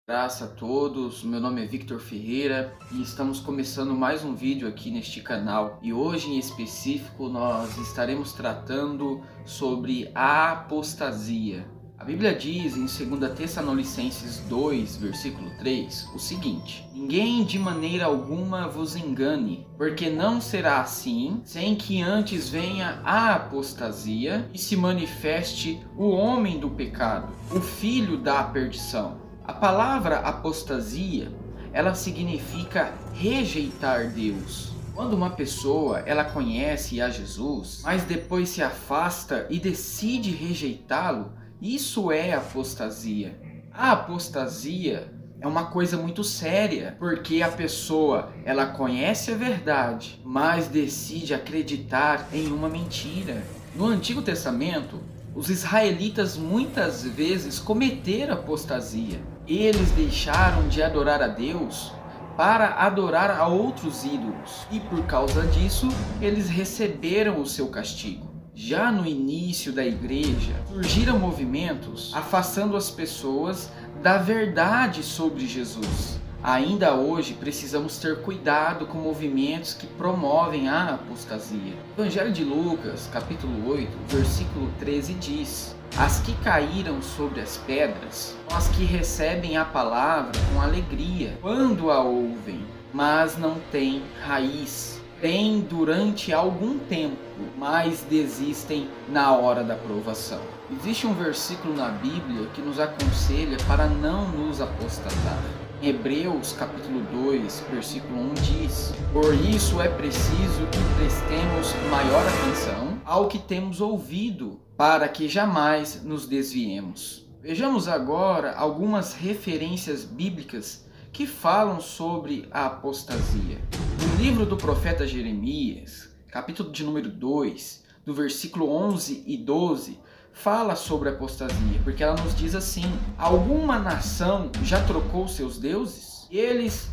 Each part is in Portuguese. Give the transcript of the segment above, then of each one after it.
Graça a todos, meu nome é Victor Ferreira e estamos começando mais um vídeo aqui neste canal. E hoje em específico nós estaremos tratando sobre a apostasia. A Bíblia diz em 2 Tessalonicenses 2, versículo 3, o seguinte: Ninguém de maneira alguma vos engane, porque não será assim, sem que antes venha a apostasia e se manifeste o homem do pecado, o filho da perdição. A palavra apostasia, ela significa rejeitar Deus. Quando uma pessoa, ela conhece a Jesus, mas depois se afasta e decide rejeitá-lo, isso é apostasia. A apostasia é uma coisa muito séria, porque a pessoa, ela conhece a verdade, mas decide acreditar em uma mentira. No Antigo Testamento, os israelitas muitas vezes cometeram apostasia. Eles deixaram de adorar a Deus para adorar a outros ídolos. E por causa disso, eles receberam o seu castigo. Já no início da igreja, surgiram movimentos afastando as pessoas da verdade sobre Jesus. Ainda hoje precisamos ter cuidado com movimentos que promovem a apostasia. O Evangelho de Lucas, capítulo 8, versículo 13 diz: As que caíram sobre as pedras são as que recebem a palavra com alegria quando a ouvem, mas não têm raiz. Têm durante algum tempo, mas desistem na hora da provação. Existe um versículo na Bíblia que nos aconselha para não nos apostatar. Em Hebreus capítulo 2, versículo 1 diz: Por isso é preciso que prestemos maior atenção ao que temos ouvido, para que jamais nos desviemos. Vejamos agora algumas referências bíblicas que falam sobre a apostasia. No livro do profeta Jeremias, capítulo de número 2, do versículo 11 e 12, fala sobre a apostasia, porque ela nos diz assim: Alguma nação já trocou seus deuses? Eles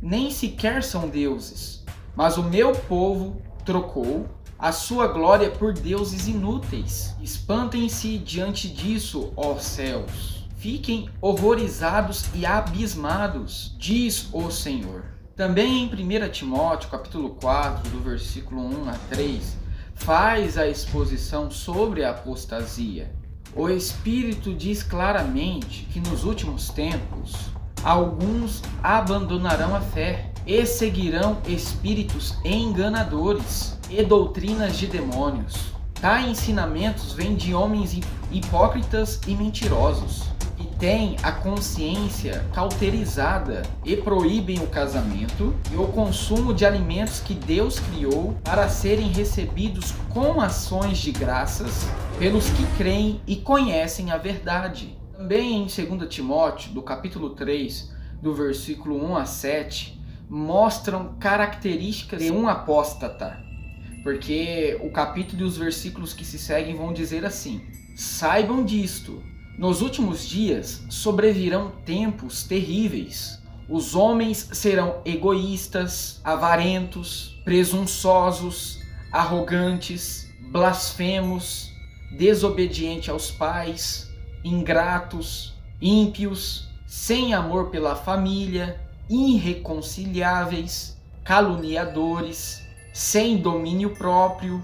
nem sequer são deuses, mas o meu povo trocou a sua glória por deuses inúteis. Espantem-se diante disso, ó céus. Fiquem horrorizados e abismados, diz o Senhor. Também em 1 Timóteo, capítulo 4, do versículo 1 a 3, faz a exposição sobre a apostasia. O Espírito diz claramente que nos últimos tempos, alguns abandonarão a fé e seguirão espíritos enganadores e doutrinas de demônios. Tais ensinamentos vêm de homens hipócritas e mentirosos, que têm a consciência cauterizada e proíbem o casamento e o consumo de alimentos que Deus criou para serem recebidos com ações de graças pelos que creem e conhecem a verdade. Também em 2 Timóteo, do capítulo 3, do versículo 1 a 7, mostram características de um apóstata, porque o capítulo e os versículos que se seguem vão dizer assim: Saibam disto, nos últimos dias sobrevirão tempos terríveis. Os homens serão egoístas, avarentos, presunçosos, arrogantes, blasfemos, desobedientes aos pais, ingratos, ímpios, sem amor pela família, irreconciliáveis, caluniadores, sem domínio próprio,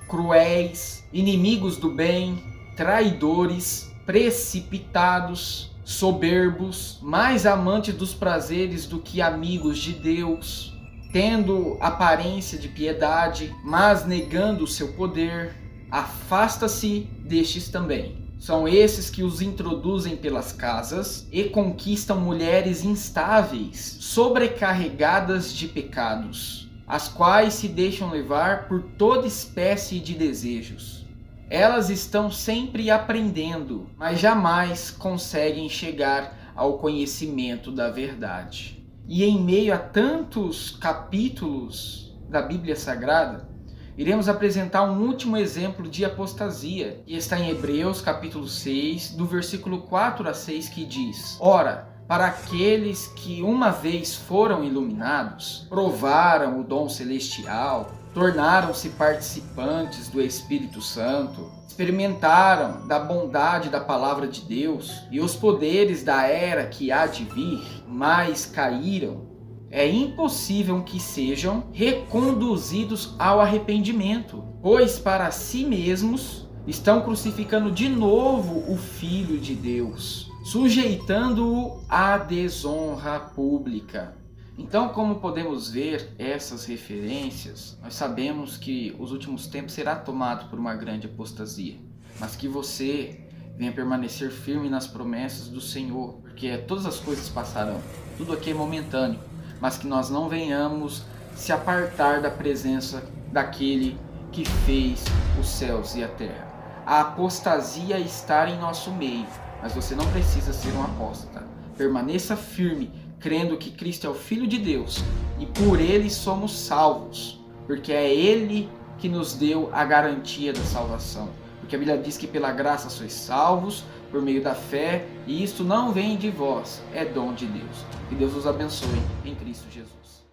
cruéis, inimigos do bem, traidores, precipitados, soberbos, mais amantes dos prazeres do que amigos de Deus, tendo aparência de piedade, mas negando o seu poder. Afasta-se destes também. São esses que os introduzem pelas casas e conquistam mulheres instáveis, sobrecarregadas de pecados, as quais se deixam levar por toda espécie de desejos. Elas estão sempre aprendendo, mas jamais conseguem chegar ao conhecimento da verdade. E em meio a tantos capítulos da Bíblia Sagrada, iremos apresentar um último exemplo de apostasia, que está em Hebreus capítulo 6, do versículo 4 a 6, que diz: Ora, para aqueles que uma vez foram iluminados, provaram o dom celestial, tornaram-se participantes do Espírito Santo, experimentaram da bondade da palavra de Deus e os poderes da era que há de vir, mas caíram, é impossível que sejam reconduzidos ao arrependimento, pois para si mesmos estão crucificando de novo o Filho de Deus, sujeitando-o à desonra pública. Então, como podemos ver essas referências, nós sabemos que os últimos tempos será tomado por uma grande apostasia, mas que você venha permanecer firme nas promessas do Senhor, porque todas as coisas passarão, tudo aqui é momentâneo, mas que nós não venhamos se apartar da presença daquele que fez os céus e a terra. A apostasia está em nosso meio, mas você não precisa ser um apóstata. Permaneça firme, crendo que Cristo é o Filho de Deus e por Ele somos salvos, porque é Ele que nos deu a garantia da salvação. Porque a Bíblia diz que pela graça sois salvos por meio da fé, e isto não vem de vós, é dom de Deus. Que Deus os abençoe em Cristo Jesus.